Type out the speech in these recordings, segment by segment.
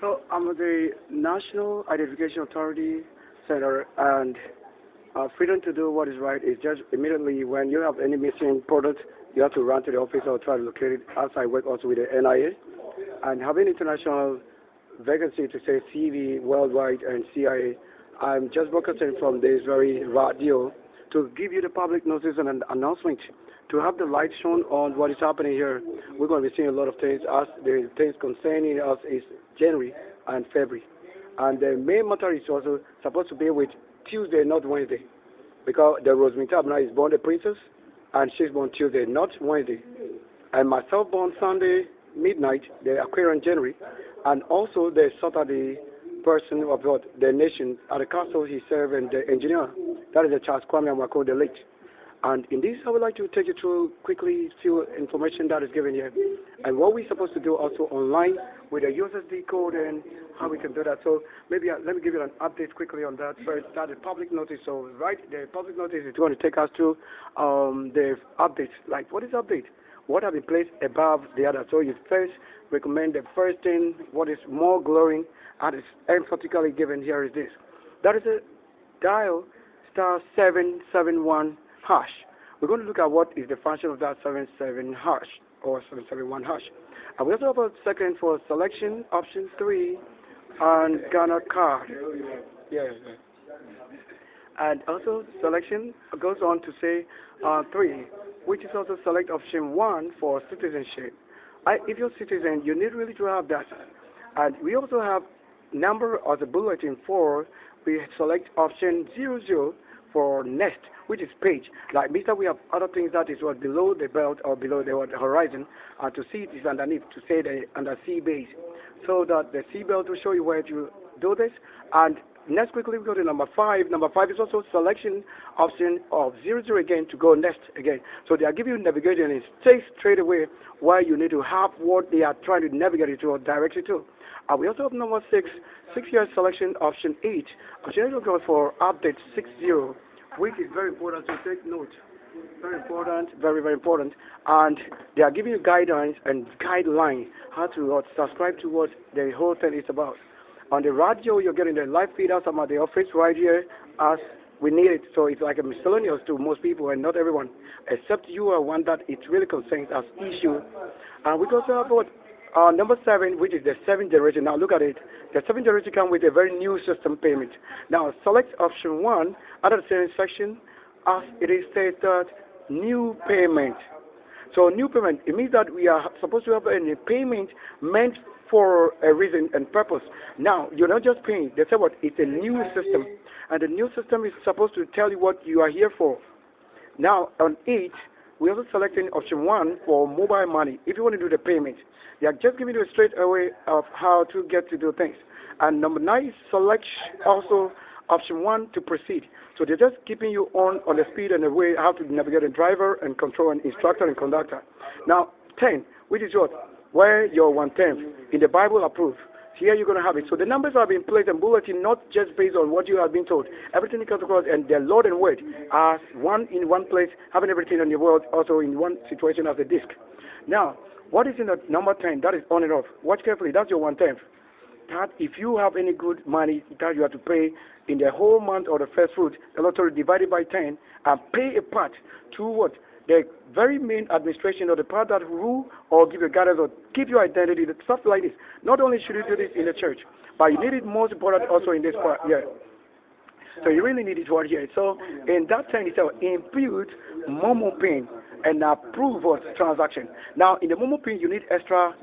So I'm with the National Identification Authority Center, and freedom to do what is right is just immediately when you have any missing product, you have to run to the office or try to locate it. As I work also with the NIA, and having international vacancy to say CV worldwide and CIA, I'm just broadcasting from this very radio to give you the public notice and an announcement to have the light shown on what is happening here. We're going to be seeing a lot of things as the things concerning us is January and February. And the main matter is also supposed to be with Tuesday, not Wednesday, because the Rosemary Tabna is born a princess and she's born Tuesday, not Wednesday. And myself born Sunday midnight, the Aquarian January, and also the Saturday person of what the nation at the castle he served and the engineer. That is the Charles Kwame Amako, the late. And in this, I would like to take you through quickly few information that is given here, and what we're supposed to do also online with the USSD code and how we can do that. So maybe let me give you an update quickly on that first. That is public notice. So right, the public notice is going to take us to the updates. Like what is update? What have been placed above the other? So you first recommend the first thing. What is more glaring and is emphatically given here is this. That is a dial *771# hash. We're going to look at what is the function of that 77 hash or 771 hash. And we also have a second for selection option 3 and Ghana card. Yeah. And also selection goes on to say 3, which is also select option 1 for citizenship. If you're a citizen, you need really to have that. And we also have number of the bulletin 4. We select option 00 for next, which is page. Like Mr. We have other things that is what below the belt or below the horizon, and to see it is underneath, to say the under sea base. So that the sea belt will show you where to do this. And next quickly we go to number 5. Number 5 is also selection option of 00 again to go next again. So they are giving you navigation and it takes straight away where you need to have what they are trying to navigate you to or direct you to. We also have number 6 year selection option 8. Option 8 will go for update 60, which is very important to take note. Very important, very, very important. And they are giving you guidelines and guidelines how to subscribe to what the whole thing is about. On the radio, you're getting the live feed out of the office right here as we need it. So it's like a miscellaneous to most people and not everyone, except you are one that it really concerns as issue. And we also have what? Number 7, which is the 7th generation. Now look at it. The 7th generation comes with a very new system payment. Now select option 1 under the same section as it is stated new payment. So new payment, it means that we are supposed to have a payment meant for a reason and purpose. Now you're not just paying. They say what? It's a new system, and the new system is supposed to tell you what you are here for. Now on 8, we're also selecting option 1 for mobile money. If you want to do the payment, they are just giving you a straight away of how to get to do things. And number 9 select also option 1 to proceed. So they're just keeping you on the speed and the way how to navigate a driver and control an instructor and conductor. Now 10, which is what? Where your 1/10 in the Bible approved. Here you're going to have it. So the numbers are being placed in bulletin not just based on what you have been told. Everything comes across and the Lord and Word as one in one place, having everything in the world also in one situation as a disk. Now, what is in the number 10? That is on and off. Watch carefully. That's your 1/10. That if you have any good money that you have to pay in the whole month or the first fruit, the Lord will divide it by 10 and pay a part to what? The very main administration or the part that rule or give you guidance or keep your identity, stuff like this. Not only should you do this in the church, but you need it most important also in this part here. So you really need it right here. So in that time itself, impute Momo pin and approve of transaction. Now in the Momo pin, you need extra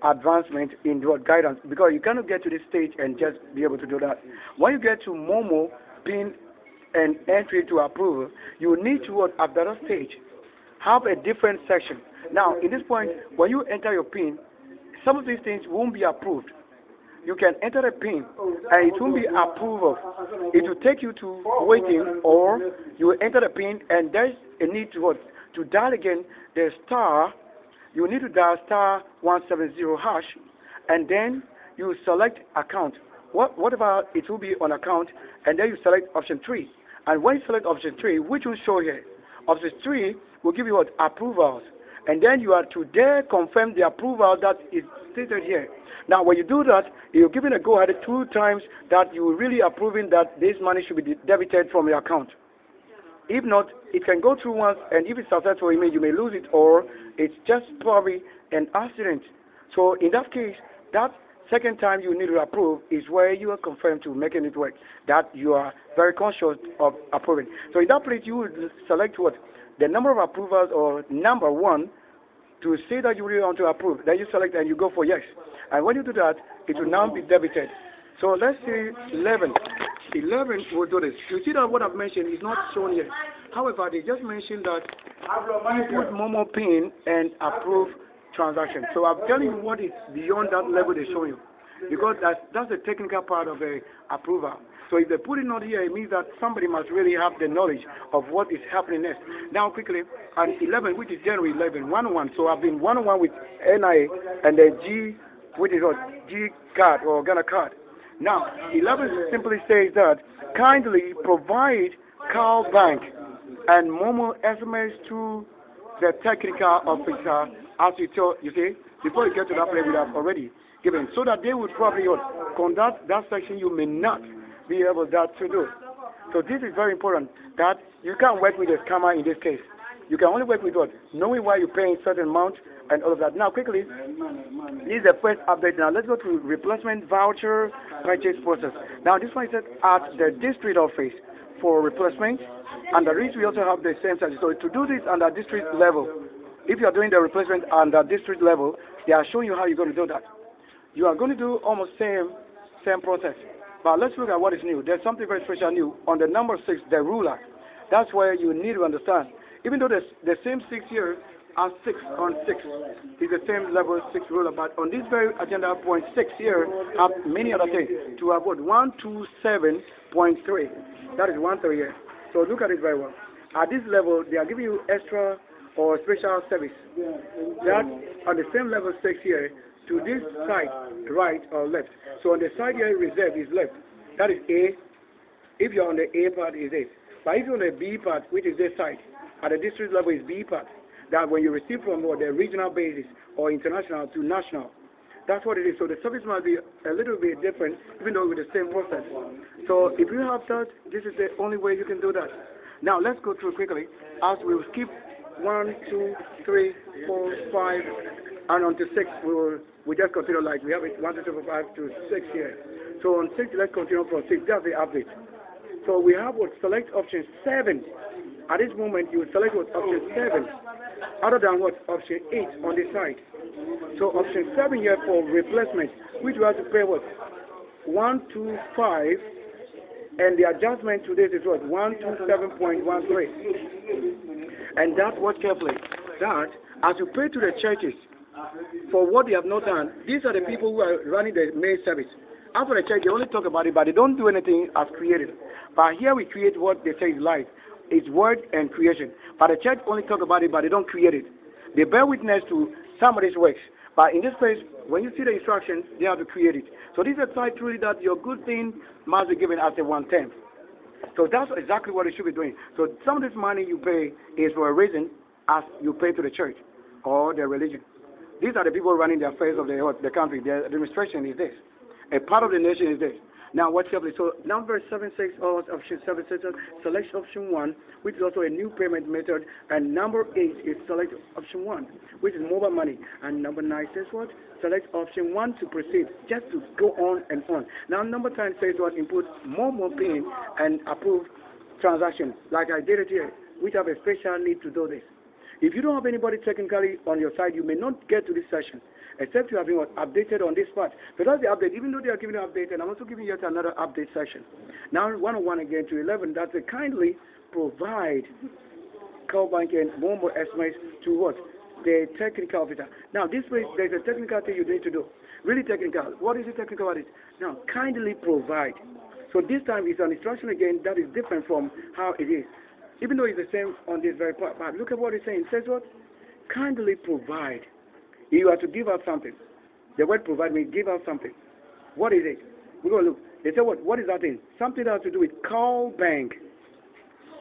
advancement in your guidance because you cannot get to this stage and just be able to do that. When you get to Momo pin and entry to approval, you need to, at that stage, have a different section. Now, in this point, when you enter your PIN, some of these things won't be approved. You can enter a PIN, and it won't be approved of. It will take you to waiting, or you will enter the PIN, and there's a need to dial again the star. You need to dial star 170 hash, and then you select account. Whatever it will be on account, and then you select option 3. And when you select option 3, which will show here, option 3 will give you what? Approvals. And then you are to there confirm the approval that is stated here. Now, when you do that, you're giving a go-ahead 2 times that you're really approving that this money should be debited from your account. If not, it can go through once, and if it's successful, you may lose it, or it's just probably an accident. So in that case, that second time you need to approve is where you are confirmed to making it work, that you are very conscious of approving. So in that place, you would select what? The number of approvals, or number 1, to say that you really want to approve. Then you select and you go for yes. And when you do that, it will now be debited. So let's say 11. 11 will do this. You see that what I've mentioned is not shown here. However, they just mentioned that you put Momo PIN and approve transaction. So I'm telling you what is beyond that level they show you, because that's the technical part of the approval. So if they put it not here, it means that somebody must really have the knowledge of what is happening next. Now quickly, and 11, which is January 11, 1-1. So I've been 1-1 with NIA and then G, which is what? G card or Ghana card. Now, 11 simply says that kindly provide call bank and Momo SMS to the technical officer, as you see, before you get to that place we have already given, so that they would probably conduct that section you may not be able to do. So this is very important, that you can't work with a scammer in this case. You can only work with what? Knowing why you're paying certain amount and all of that. Now quickly, this is the first update. Now let's go to replacement voucher purchase process. Now this one is at the district office for replacement, and the reason we also have the same section. So to do this under district level, if you are doing the replacement under district level, they are showing you how you're going to do that. You are going to do almost same process. But let's look at what is new. There's something very special new on the number 6, the ruler. That's where you need to understand. Even though the same 6 here are 6 on 6 is the same level 6 ruler, but on this very agenda point 6 here have many other things. To avoid 127.3, that is 1 here. So look at it very well. At this level, they are giving you extra or special service. That on the same level 6 here to this side, right or left. So on the side here, reserve is left. That is A. If you're on the A part, is it. But if you're on the B part, which is this side, at the district level is B part. That when you receive from the regional basis or international to national, that's what it is. So the service might be a little bit different, even though with the same process. So if you have that, this is the only way you can do that. Now let's go through quickly, as we will skip 1, 2, 3, 4, 5, and on to 6, we just continue like we have it 1, 2, 3, 4, 5 to 6 here. So on 6, let's continue from 6. That's the update. So we have what? Select option 7. At this moment, you will select what? Option 7. Other than what? Option 8 on the side. So option 7 here for replacement, which you have to pay what? 125, and the adjustment to this is what? 127.13. And that, watch carefully, that as you pay to the churches for what they have not done, these are the people who are running the main service. After the church, they only talk about it, but they don't do anything as created. But here we create what they say is life. It's word and creation. But the church only talk about it, but they don't create it. They bear witness to somebody's works. But in this place, when you see the instructions, they have to create it. So this is a sign truly that your good thing must be given as a 1/10. So that's exactly what it should be doing. So some of this money you pay is for a reason, as you pay to the church or the religion. These are the people running the affairs of the country. The administration is this. A part of the nation is this. Now, watch carefully. So, number 76, or option 76, select option 1, which is also a new payment method. And number 8 is select option 1, which is mobile money. And number 9 says what? Select option 1 to proceed, just to go on and on. Now, number 10 says what? Input more PIN and approve transaction, like I did it here, which have a special need to do this. If you don't have anybody technically on your side, you may not get to this session, except you have been updated on this part. So that's the update, even though they are giving you an update, and I'm also giving you yet another update session. Now, 101 again to 11, that's a kindly provide call bank and more SMS to what? The technical officer. Now, this way, there's a technical thing you need to do. Really technical. What is the technical about it? Now, kindly provide. So this time it's an instruction again that is different from how it is. Even though it's the same on this very part. But look at what it's saying. It says what? Kindly provide. You have to give out something. The word provide means give out something. What is it? We're going to look. They say what? What is that thing? Something that has to do with call bank.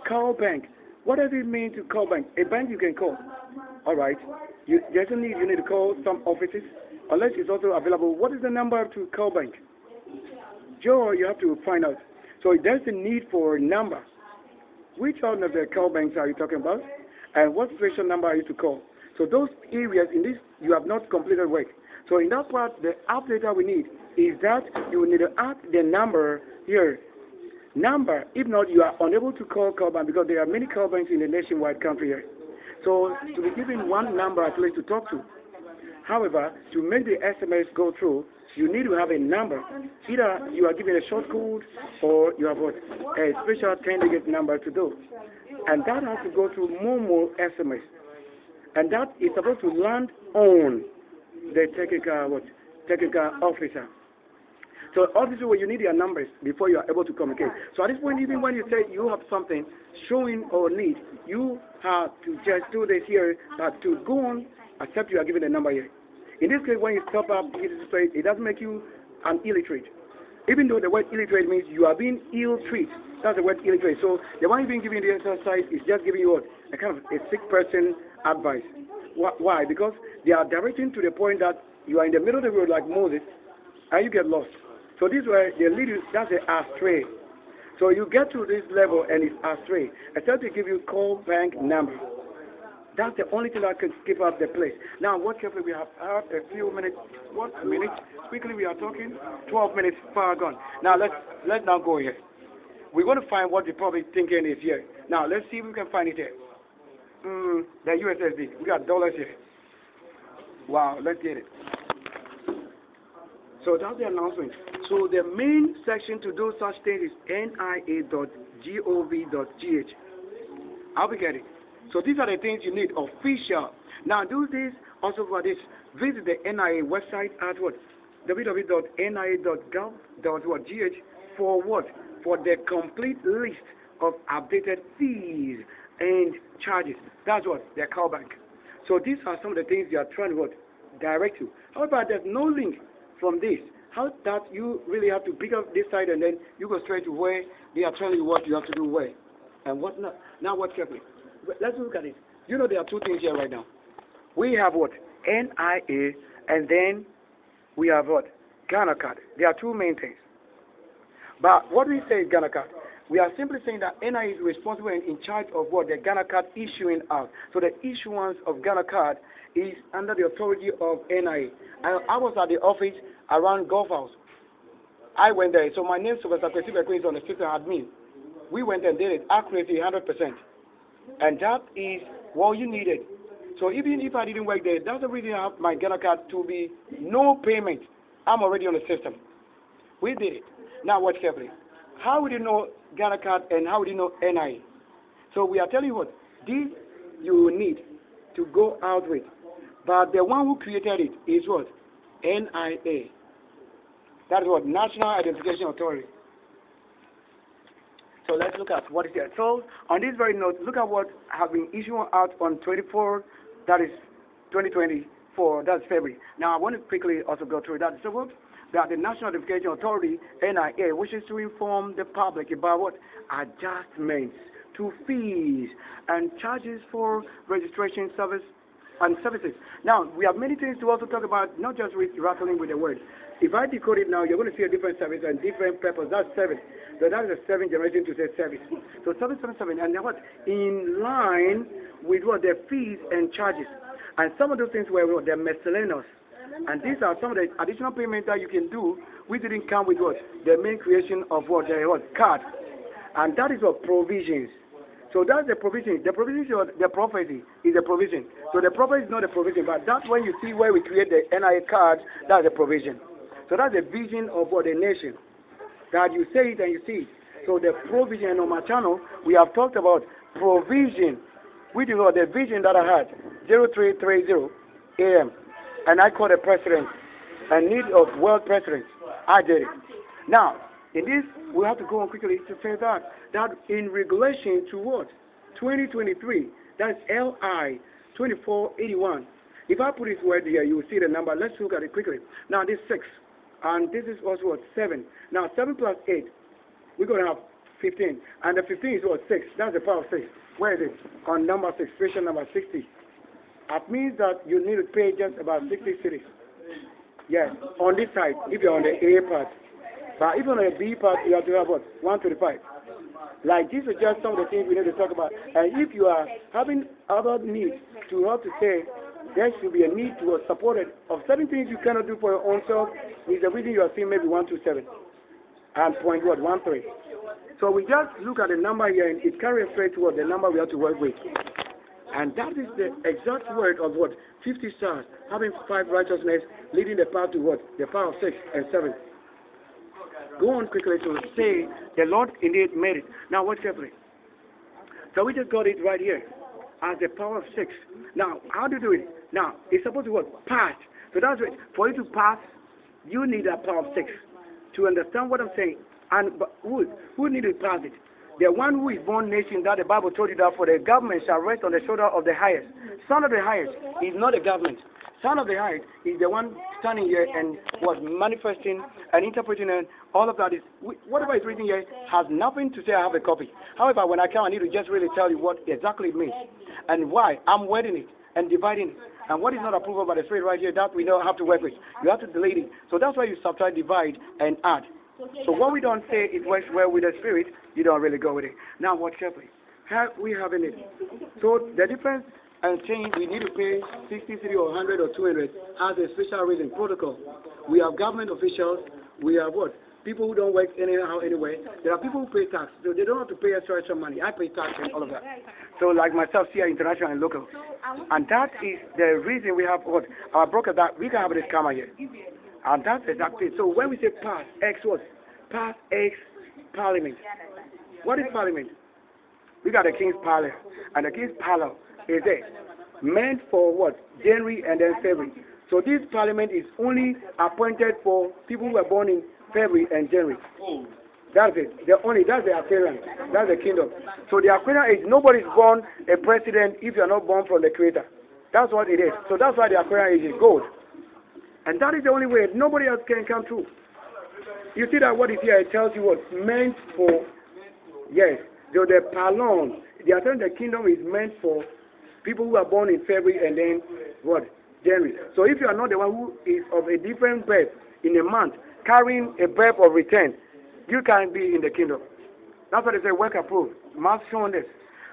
Call bank. What does it mean to call bank? A bank you can call. All right. There's a need. You need to call some offices, unless it's also available. What is the number to call bank? Joe, you have to find out. So there's a need for a number. Which one of the call banks are you talking about? And what special number are you to call? So those areas in this, you have not completed work. So in that part, the app data we need is that you will need to add the number here. Number. If not, you are unable to call bank because there are many call banks in the nationwide country here. So to be given one number at least to talk to. However, to make the SMS go through, you need to have a number. Either you are given a short code or you have a special 10-digit number to do. And that has to go through more SMS. And that is supposed to land on the technical officer. So obviously when you need your numbers before you are able to communicate. So at this point, even when you say you have something showing or need, you have to just do this here, but to go on, except you are given a number here. In this case, when you stop up, it doesn't make you an illiterate. Even though the word illiterate means you are being ill-treated. That's the word illiterate. So the one being given the exercise is just giving you what? A kind of a sick person advice. Why? Because they are directing to the point that you are in the middle of the road like Moses, and you get lost. So this way, they lead you, that's the astray. So you get to this level and it's astray. Except to give you call bank number. That's the only thing that can keep up the place. Now, what carefully we have a few minutes. What a minute? Quickly we are talking. 12 minutes far gone. Now let's now go here. We're going to find what the public thinking is here. Now let's see if we can find it here. The USSD. We got dollars here. Wow, let's get it. So that's the announcement. So the main section to do such things is nia.gov.gh. I'll be getting. So these are the things you need official. Now do this also for this. Visit the NIA website at what? www.nia.gov.gh for what? For the complete list of updated fees and charges. That's what they call bank. So these are some of the things you are trying to what? Direct you. However, there's no link from this. How that you really have to pick up this side and then you go straight to where they are telling you what you have to do where and what not. Now what carefully. Let's look at it. You know there are two things here right now. We have what? NIA and then we have what? Ghana card. There are two main things. But what we say is Ghana card. We are simply saying that NIA is responsible and in charge of what? The Ghana card issuing out. So the issuance of Ghana card is under the authority of NIA. I was at the office around Golf House. I went there. So my name is Superstar is on the system admin. We went and did it accurately 100%. And that is what you needed. So even if I didn't work there, that's the reason I have my Ghana card to be no payment. I'm already on the system. We did it. Now watch carefully. How would you know Ghana card and how would you know NIA? So we are telling you what, this you need to go out with. But the one who created it is what? NIA. That is what? National Identification Authority. So let's look at what is there. So on this very note, look at what have been issued out on 24, that is 2024, that's February. Now I want to quickly also go through that. So what? That the National Identification Authority, NIA, wishes to inform the public about what? Adjustments to fees and charges for registration service and services. Now, we have many things to also talk about, not just rattling with the words. If I decode it now, you're going to see a different service and different purpose. That's service. So that is a 7th generation to say service. So 777, and then what? In line with what? The fees and charges. And some of those things were what? They're miscellaneous. And these are some of the additional payments that you can do. We didn't come with what? The main creation of what? The what? Card. And that is what? Provisions. So that's the provision. The provision is what? The prophecy is the provision. So the prophecy is not the provision, but that's when you see where we create the NIA card, that's the provision. So that's the vision of what? The nation. That you say it and you see it. So the provision on my channel, we have talked about provision, which is what the vision that I had, 0330 AM. And I called the president and need of world president. I did it. Now, in this, we have to go on quickly to say that in regulation to what? 2023, that's LI 2481. If I put this word here, you will see the number. Let's look at it quickly. Now, this 6. And this is also what? 7. Now, 7 plus 8, we're going to have 15. And the 15 is what? 6. That's the power of 6. Where is it? On number 6, question number 60. That means that you need to pay just about 60 cities. Yes, on this side, if you're on the A part. But if you're on the B part, you have to have what? 125. Like, these are just some of the things we need to talk about. And if you are having other needs to help to say, there should be a need to support it of certain things you cannot do for your own self, is the reason you are seeing maybe 127 and point what 13. So we just look at the number here, and it carries straight to what the number we have to work with. And that is the exact word of what 50 stars, having 5 righteousness, leading the path to what the power of 6 and 7. Go on quickly to say the Lord indeed made it. Now watch carefully. So we just got it right here as the power of 6. Now how do you do it? Now it's supposed to what? Pass. So that's it. For you to pass, you need a power of 6 to understand what I'm saying. And who needed to pass it? The one who is born nation, that the Bible told you that for the government shall rest on the shoulder of the highest. Son of the highest is not the government. Son of the highest is the one standing here and was manifesting and interpreting, and all of that is, whatever is written here has nothing to say I have a copy. However, when I come, I need to just really tell you what exactly it means and why I'm wedding it and dividing it. And what is not approved by the Spirit right here, that we don't have to work with. You have to delete it. So that's why you subtract, divide, and add. So what we don't say it works well with the Spirit, you don't really go with it. Now watch carefully. We having it. So the difference and change, we need to pay 63 or 100 or 200 as a special reason protocol. We have government officials. We have what? People who don't work anyhow anyway. There are people who pay tax, so they don't have to pay extra money. I pay tax and all of that. So like myself, here, international and local. And that is the reason we have what? Our broker, that we can have this camera here. And that's exactly it. So when we say pass, X what? Pass X Parliament. What is Parliament? We got the King's Palace. And the King's Palace is it meant for what? January and then February. So this Parliament is only appointed for people who were born in February and January. That's it. That's the Aquarian. That's the kingdom. So the Aquarian age, nobody's born a president if you're not born from the Creator. That's what it is. So that's why the Aquarian age is gold. And that is the only way. Nobody else can come through. You see that what is here, it tells you what meant for, yes, the Palon, the kingdom is meant for people who are born in February and then what? January. So if you are not the one who is of a different birth in a month, carrying a birth of return, you can't be in the kingdom. That's what they say, work approved. Must show this.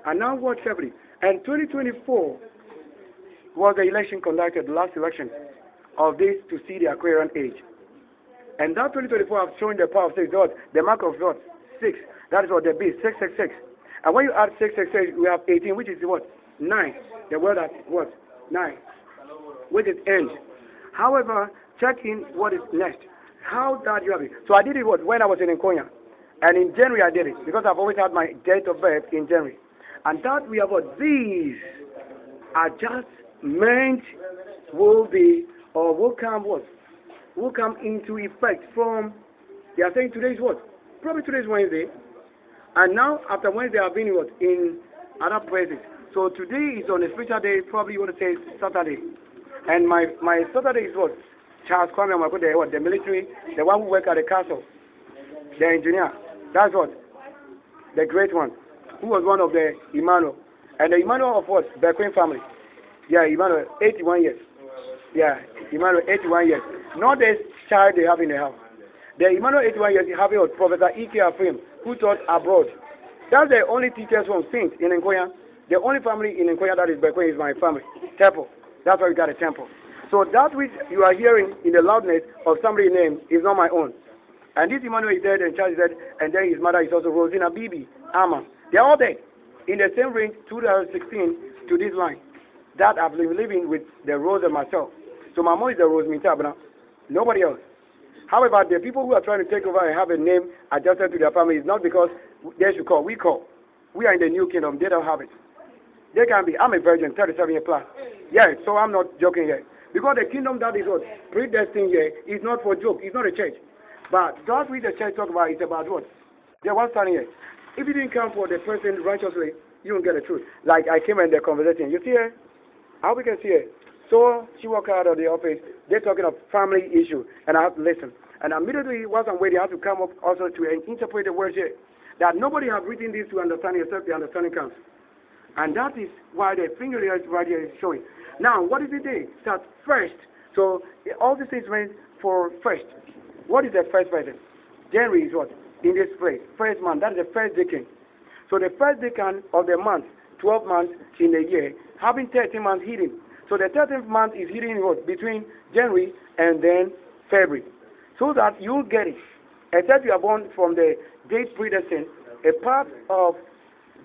And now watch carefully. And 2024 was the election conducted, the last election of this to see the Aquarian age. And that 2024 have shown the power of 6, the mark of God, 6. That is what the beast, 666. And when you add 666, we have 18, which is what? 9. The word at what? 9. Which is end. However, check in what is next. How that you have it. So I did it when I was in Nkonya. And in January I did it, because I've always had my date of birth in January. And that we have what? These are just meant will be, or will come what? Will come into effect from, they are saying today's what? Probably today's Wednesday. And now after Wednesday I've been what? In other places. So today is on a special day, probably you want to say Saturday. And my Saturday is what? Charles Kwame Makode, what? The military, the one who worked at the castle. The engineer. That's what? The great one. Who was one of the Emmanuel. And the Emmanuel of what? The Queen family. Yeah, Emmanuel, 81 years. Yeah, Emmanuel, 81 years. Not the child they have in the house. The Emmanuel, 81 years, having what? Professor E.K. Afrim, who taught abroad. That's the only teachers from Saint in Nkonya. The only family in Nkonya that is Bekwe is my family. Temple. That's why we got a temple. So that which you are hearing in the loudness of somebody's name is not my own. And this Emmanuel is dead, and Charles is dead, and then his mother is also Rosina Bibi, Amma. They're all dead. In the same range, 2016 to this line. That I've been living with the Rose and myself. So my mom is the Rose Mintabana. Nobody else. However, the people who are trying to take over and have a name adjusted to their family is not because they should call. We call. We are in the new kingdom. They don't have it. They can be. I'm a virgin, 37 years plus. Yeah, so I'm not joking here. Because the kingdom that is what? Predestined here is not for joke. It's not a church. But that which the church talk about is about what? There was standing here. If you didn't come for the person righteously, you won't get the truth. Like I came in the conversation. You see her? How we can see her? So she walked out of the office. They're talking of family issue. And I have to listen. And immediately, whilst I'm waiting, I have to come up also to interpret the words here. That nobody has written this to understand except the understanding comes. And that is why the finger right here is showing. Now, what is the day? Start first. So all these things meant for first. What is the first person? January is what? In this place. First month. That is the first decan. So the first decan of the month, 12 months in a year, having 13 months hidden. So the 13th month is hidden what? Between January and then February. So that you'll get it. Except you are born from the date predestined, a part of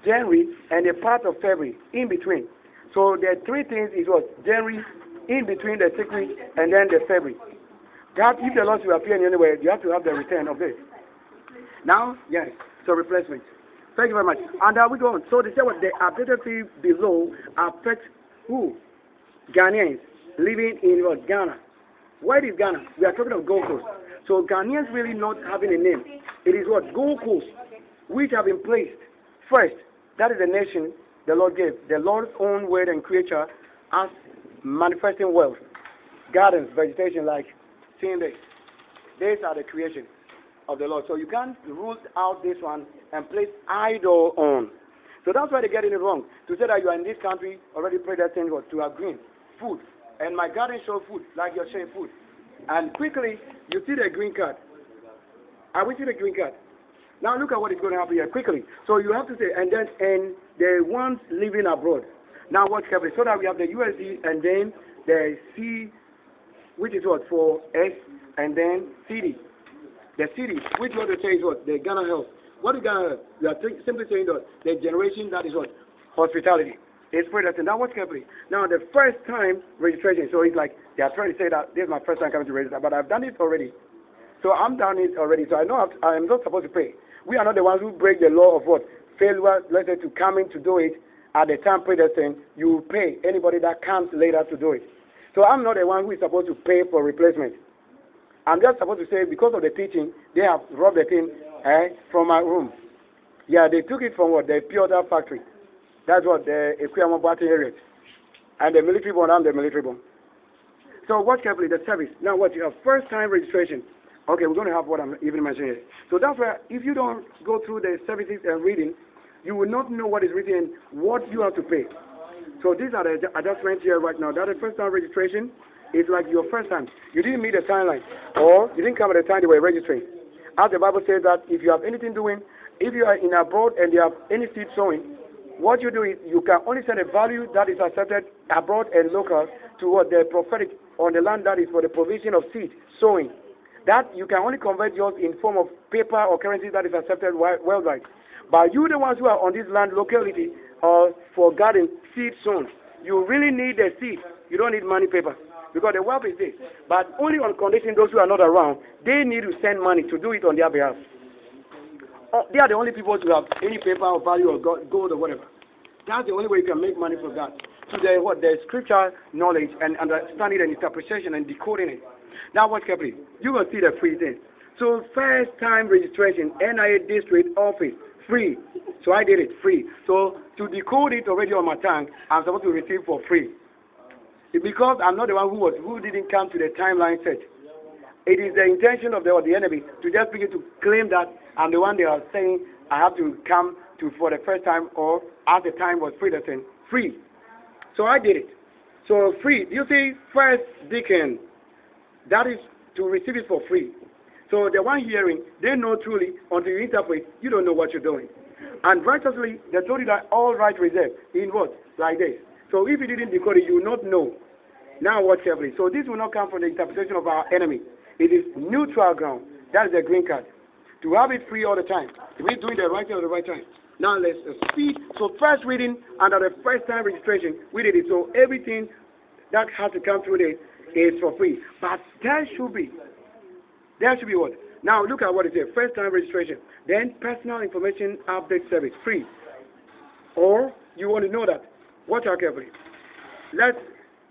January and a part of February in between. So the three things is what? January, in between the 6 weeks, and then the February. That if the loss will appear anywhere, you have to have the return of this. Now, yes, so replacement. Thank you very much. And we go on. So they say what the updated fee below affects who? Ghanaians living in what? Ghana. Where is Ghana? We are talking of Gold Coast. So Ghanaians really not having a name. It is what? Gold Coast, which have been placed first. That is the nation the Lord gave. The Lord's own word and creature as manifesting wealth. Gardens, vegetation, like seeing this. These are the creation of the Lord. So you can't rule out this one and place idol on. So that's why they're getting it wrong. To say that you are in this country already predestined to have green food. And my garden shows food, like you're showing food. And quickly, you see the green card. I will see the green card. Now look at what is going to happen here quickly. So you have to say, and the ones living abroad. Now watch carefully. So that we have the USD and then the C, which is what? For S, and then CD. The CD, which what they say is what? The Ghana Health. What is Ghana Health? We are simply saying that the generation that is what? Hospitality. It's predestined. Now watch carefully. Now the first time registration. So it's like they are trying to say that this is my first time coming to register, but I've done it already. So I'm done it already. So I know I'm not supposed to pay. We are not the ones who break the law of what? Failure, let's say, to come in to do it at the time predestined. You pay anybody that comes later to do it. So I'm not the one who is supposed to pay for replacement. I'm just supposed to say because of the teaching, they have robbed the thing from my room. Yeah, they took it from what? The Piota factory. That's what the Equiyama Batting area. And the military born, I'm the military born. So watch carefully, the service. Now what you have, first time registration. Okay, we're going to have what I'm even mentioning here. So that's why if you don't go through the services and reading, you will not know what is written and what you have to pay. So these are the adjustments here right now. That is first time registration. It's like your first time. You didn't meet the timeline, or you didn't come at the time they were registering. As the Bible says that if you have anything doing, if you are in abroad and you have any seed sowing, what you do is you can only send a value that is accepted abroad and local to what the prophetic on the land that is for the provision of seed sowing. That you can only convert yours in form of paper or currency that is accepted worldwide. But you, the ones who are on this land locality or for garden seed sown, you really need the seed. You don't need money paper because the wealth is there. But only on condition those who are not around, they need to send money to do it on their behalf. They are the only people to have any paper or value or gold or whatever. That's the only way you can make money for God. So the scripture knowledge and understanding and interpretation and decoding it. Now watch carefully. You will see the free thing. So first time registration, NIA district office, free. So I did it free. So to decode it already on my tongue, I'm supposed to receive for free. It's because I'm not the one who didn't come to the timeline set. It is the intention of the enemy to just begin to claim that I'm the one they are saying I have to come to for the first time or as the time was predestined, free. So I did it. So free. You see, first deacon, that is to receive it for free. So the one hearing, they know truly, until you interpret, you don't know what you're doing. And righteously, they told you that all right reserved. In what? Like this. So if you didn't decode it, you will not know. Now watch carefully. So this will not come from the interpretation of our enemy. It is neutral ground. That is the green card. To have it free all the time. We're doing the right thing at the right time. Now let's speed. So first reading under the first time registration, we did it. So everything that has to come through this is for free. But there should be what? Now look at what it says. First time registration. Then personal information update service, free. Or you want to know that. Watch out carefully. Let's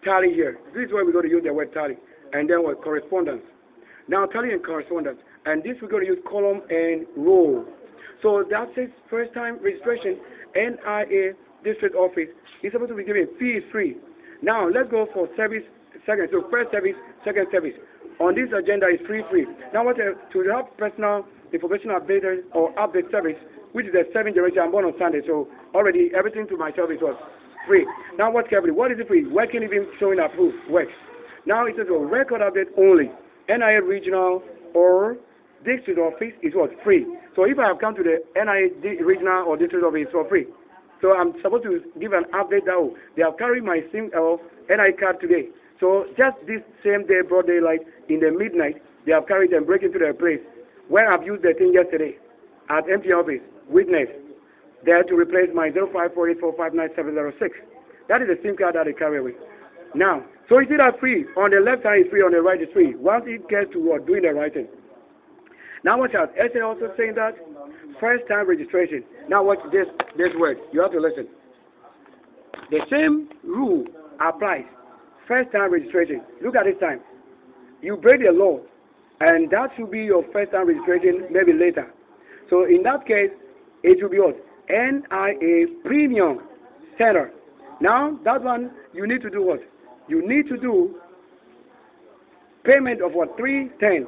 tally here. This is where we're going to use the word tally. And then what? Correspondence. Now tally and correspondence. And this we're going to use column and row. So that says first time registration, NIA district office is supposed to be given. Fee is free. Now let's go for service second. So first service, second service. On this agenda is free. Now what to have personal information updated or update service, which is the 7th generation. I'm born on Sunday, so already everything to myself is what? free. Now watch carefully. What is it free? Working even showing approved works. Now it says record update only. NIA regional or district office is what? Free. So if I have come to the NIA regional or district office for free, so I'm supposed to give an update that they have carried my SIM or NIA card today. So just this same day, broad daylight, in the midnight, they have carried and break into their place where I've used the thing yesterday at MT office. Witness there to replace my 0548459706. That is the SIM card that they carry with. Now, so you see that free. On the left side is free, on the right is free. Once it gets to doing the right thing. Now watch out. Essay also saying that first time registration. Now watch this word. You have to listen. The same rule applies. First time registration. Look at this time. You break the law, and that should be your first time registration maybe later. So in that case, it will be what? NIA Premium Center. Now that one you need to do what? You need to do payment of what? 310.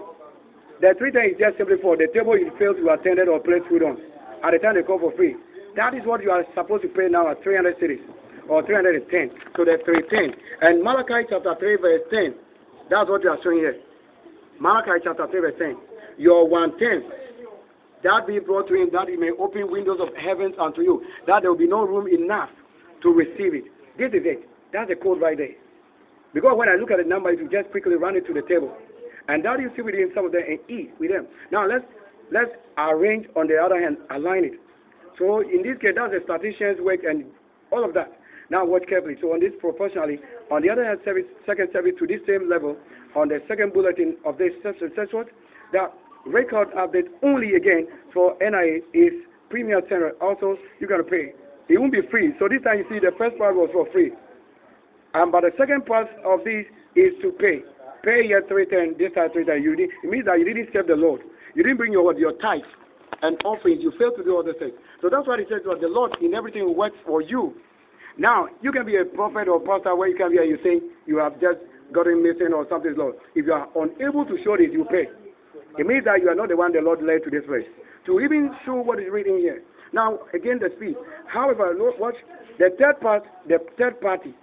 The 310 is just simply for the table you failed to attend or place food on. At the time they call for free. That is what you are supposed to pay now at 300 cities or 310. So that's 310. And Malachi chapter 3 verse 10. That's what you are showing here. Malachi chapter 3 verse 10. Your 110. That be brought to him that he may open windows of heavens unto you. That there will be no room enough to receive it. This is it. That's the code right there. Because when I look at the number, you just quickly run it to the table. And that you see within some of them and eat with them. Now let's arrange on the other hand, align it. So in this case, that's the statistician's work and all of that. Now watch carefully. So on this proportionally, on the other hand, second service to this same level, on the second bulletin of this says what? That record update only again for NIA is Premier Center. Also, you're going to pay. It won't be free. So this time you see the first part was for free. But the second part of this is to pay. Pay your 310, this time 310. It means that you didn't serve the Lord. You didn't bring your tithes and offerings. You failed to do all the things. So that's why it says that the Lord in everything works for you. Now, you can be a prophet or pastor where you can be and you say you have just gotten missing or something, Lord. If you are unable to show this, you pay. It means that you are not the one the Lord led to this place. To even show what is written here. Now, again, the speed. However, watch the third party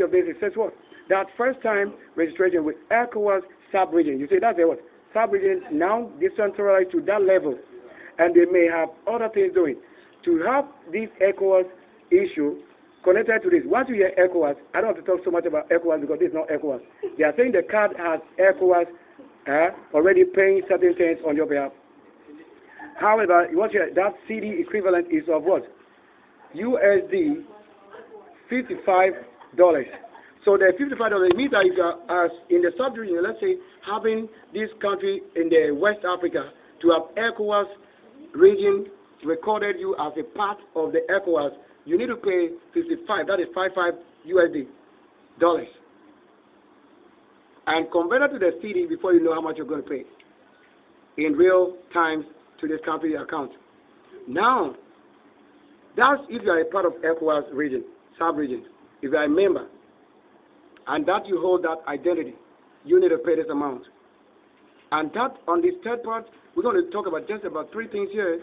of this, it says what? That first time registration with ECOWAS sub-region. You say that's a what? Sub-region now decentralized to that level. And they may have other things doing. To have this ECOWAS issue connected to this. Once you hear ECOWAS, I don't have to talk so much about ECOWAS because this is not ECOWAS. They are saying the card has ECOWAS already paying certain things on your behalf. However, that CD equivalent is of what? USD $55. So the $55 means that if you are as in the sub-region, let's say having this country in the West Africa to have ECOWAS region recorded you as a part of the ECOWAS, you need to pay 55. That is 55 USD dollars. And convert it to the CD before you know how much you're going to pay in real time to this country account. Now, that's if you are a part of ECOWAS region, sub-region. If you are a member, and that you hold that identity, you need to pay this amount. And that, on this third part, we're going to talk about just about 3 things here,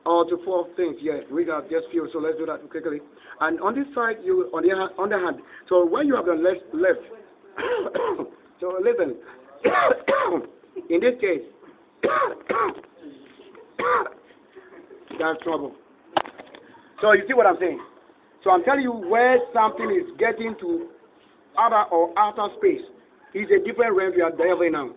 or to 4 things here. We got just few, so let's do that quickly. And on this side, on the hand. So when you have the left, so listen, in this case, that's trouble. So you see what I'm saying? So I'm telling you where something is getting to other or outer space is a different realm you are delivering now.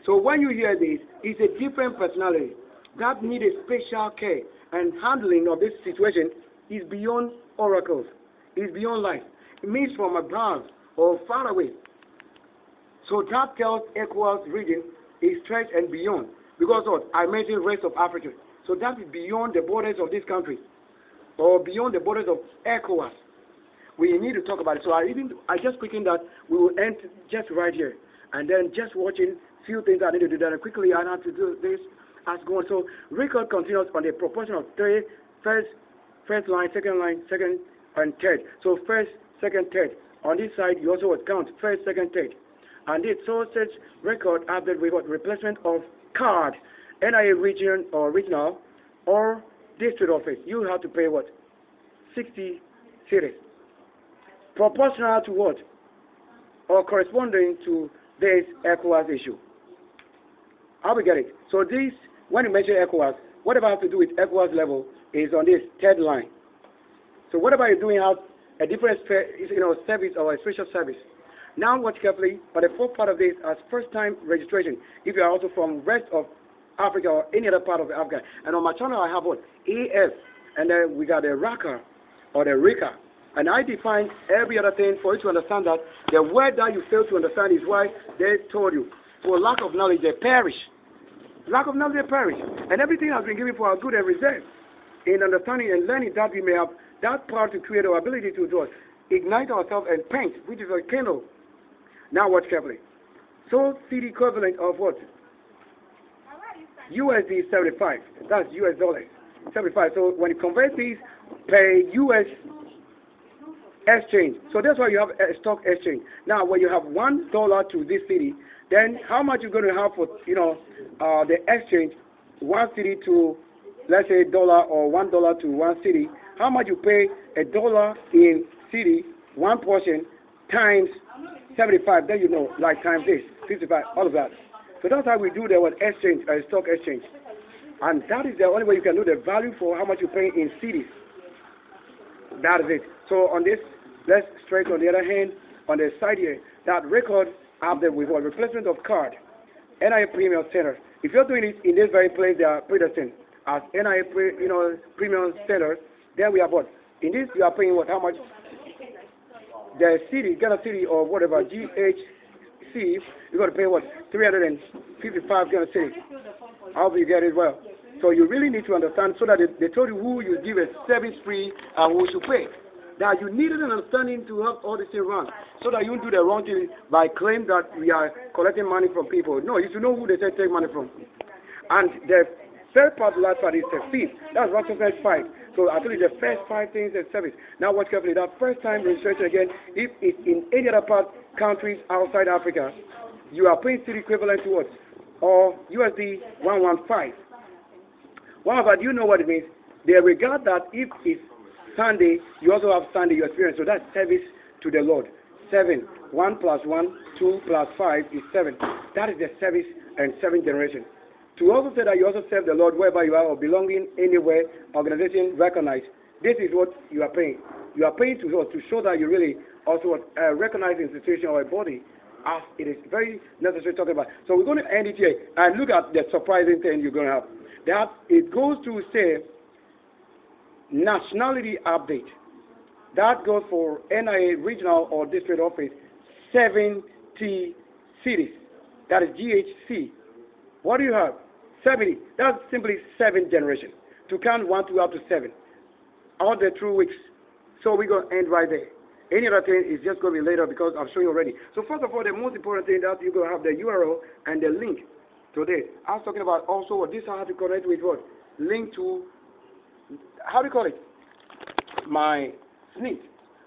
So when you hear this, it's a different personality that needs a special care and handling of this situation is beyond oracles, is beyond life. It means from above or far away. So that tells ECOWAS region is stretched and beyond. Because what? I mentioned rest of Africa. So that is beyond the borders of this country or beyond the borders of ECOWAS. We need to talk about it. So I just quicken that we will end just right here. And then just watching few things I need to do that. And quickly I have to do this as going. So record continues on the proportion of 3, first line, second, and third. So first, second, third. On this side, you also would count first, second, third. And it so such record update with what? Replacement of card, NIA region or regional or district office. You have to pay what? $60 cities. Proportional to what? Or corresponding to this ECOWAS issue. How we get it? So this, when you mention ECOWAS, whatever has to do with ECOWAS level is on this third line. So whatever you're doing has a different service or a special service. Now watch carefully, but the fourth part of this as first-time registration, if you are also from rest of Africa or any other part of Africa. And on my channel I have what? AF, and then we got the RACA or the RICA. And I define every other thing for you to understand that the word that you fail to understand is why they told you. For lack of knowledge, they perish. Lack of knowledge, they perish. And everything has been given for our good and reserve. In understanding and learning that we may have that power to create our ability to do it. Ignite ourselves and paint, which is a candle. Now watch carefully. So CD equivalent of what? USD 75. That's US dollars. 75. So when you convert these per US exchange. So that's why you have a stock exchange. Now when you have $1 to this city, then how much you're going to have for the exchange, 1 city to, let's say, dollar, or $1 to 1 city, how much you pay $1 in city, one portion, times 75, then you know, like times this, 55, all of that. So that's how we do the exchange, stock exchange. And that is the only way you can know the value for how much you pay in cities. That is it. So on this, let's straight on the other hand, on the side here, that record after with what? Replacement of card, NIA Premium Center. If you're doing it in this very place, they are predestined as NIA Premium Center. Then we have what? In this, you are paying what? How much? The city, Ghana City or whatever, GHC, you're going to pay what? 355 Ghana City. I hope you get it well. So you really need to understand so that they told you who you give a service free and who should pay. Now you needed an understanding to help all this thing run so that you don't do the wrong thing by claim that we are collecting money from people. No, you should know who they say take money from. And the third part, last part is the fifth. That's righteousness 5. So I told you the first 5 things is service. Now watch carefully. That first time registration again, if it's in any other part, countries outside Africa, you are paying city equivalent to what? Or USD 115. However, do you know what it means? They regard that if it's Sunday, you also have Sunday you experience. So that's service to the Lord. 7. 1 plus 1, 2 plus 5 is 7. That is the service and 7th generation. To also say that you also serve the Lord wherever you are or belonging anywhere, organization recognized. This is what you are paying. You are paying to show that you really also recognize the institution or a body as it is very necessary talking about. So we're going to end it here and look at the surprising thing you're going to have. That it goes to say nationality update. That goes for NIA regional or district office 70 cities. That is GHC. What do you have? 70. That's simply 7th generation. To count 1, 2 up to 7. All the true weeks. So we're going to end right there. Any other thing is just going to be later because I'm showing you already. So first of all, the most important thing that you're going to have the URL and the link to this. I was talking about also what this how to connect with what? Link to, how do you call it? My SNP.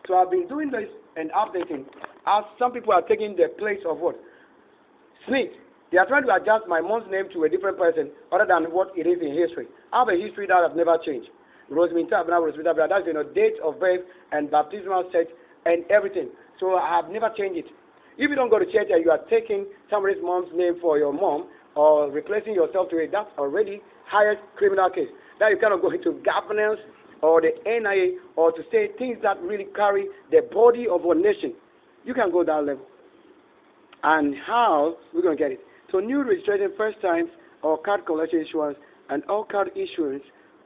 So I've been doing this and updating as some people are taking the place of what? SNP. They are trying to adjust my mom's name to a different person other than what it is in history. I have a history that has never changed. Roseminta, that's date of birth and baptismal sex and everything. So I have never changed it. If you don't go to church and you are taking somebody's mom's name for your mom or replacing yourself to it, that's already highest criminal case. Now you cannot go into governance or the NIA or to say things that really carry the body of a nation. You can go that level. And how we're going to get it? So new registration first time or card collection issuance and all card issuance.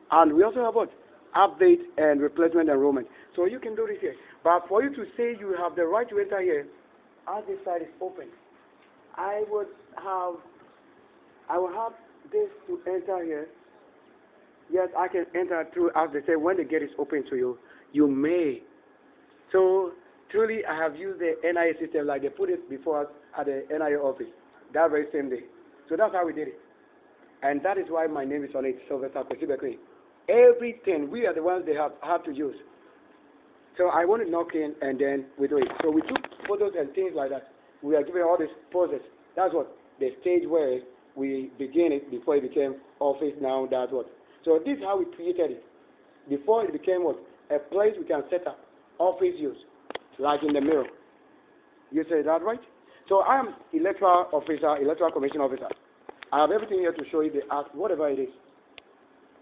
And we also have what? Update and replacement enrollment. So you can do this here. But for you to say you have the right to enter here, as this side is open, I will have this to enter here. Yes, I can enter through, as they say, when the gate is open to you, you may. So truly, I have used the NIA system like they put it before us at the NIA office that very same day. So that's how we did it. And that is why my name is on it, Sylvester specifically. Everything, we are the ones they have to use. So I want to knock in and then we do it. So we took photos and things like that. We are giving all these poses. That's what the stage where we begin it before it became office now, that's what. So this is how we created it. Before it became what? A place we can set up office use, like in the mirror. You say that right? So I am electoral officer, electoral commission officer. I have everything here to show you the act, whatever it is.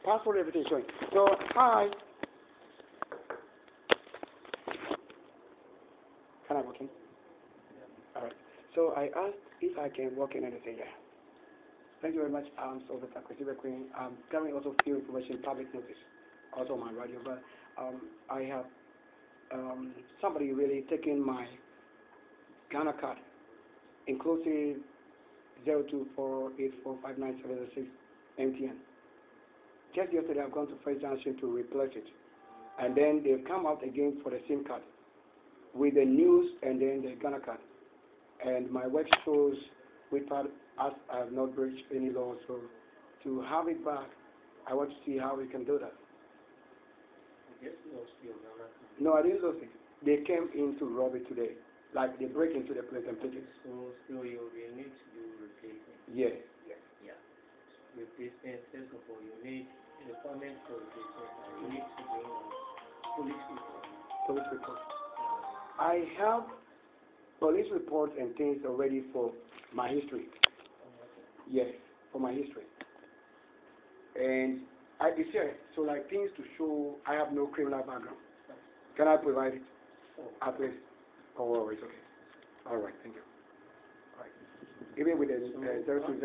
Passport, everything showing. So, hi. Can I walk in? All right. So I asked if I can walk in and they say yeah. Thank you very much. I'm Officer Christopher Queen. I'm carrying also few information public notice, also on my radio, but I have somebody really taking my Ghana card, inclusive 0248459706 MTN. Just yesterday, I've gone to First Junction to replace it, and then they've come out again for the SIM card with the news and then the Ghana card. And my work shows with part as I have not breached any law, so to have it back, I want to see how we can do that. You just lost your Ghana card. No, I didn't lose it. They came in to rob it today. Like they break into the place and take it. So you need to do replacement. Yes, yes. Yeah. Replacement, first of all, you need the requirement for replacement, and you need to bring a police report. Police report. I have police reports and things already for my history. Yes, for my history. And it's here. So like things to show I have no criminal background. Can I provide it? At least. Oh, it's okay. All right, thank you. All right. Even with the 0200.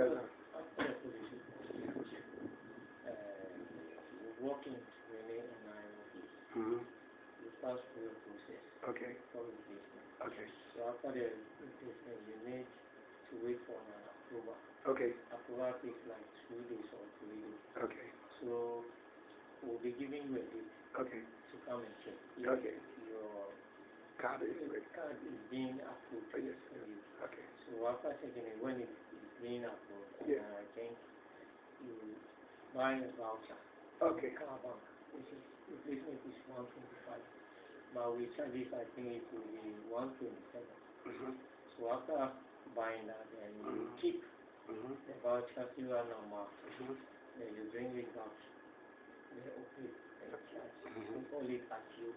Walking to remain in my office. You pass through a process. Okay. For replacement. Okay. So after the replacement, you need to wait for an approval. Okay. Approval takes like 2 days or 3 days. Okay. So we'll be giving you a date. Okay. To come and check. Okay. Your card is being approved. Oh, yes. Okay. So after checking it, when it is being approved, yeah. I think you buy a voucher. Okay. Car bank, which is replacement is 125. But with charges, I think it will be 127. So after buying that, then you keep the voucher serial number. Then you bring it back. Okay. So call it as you.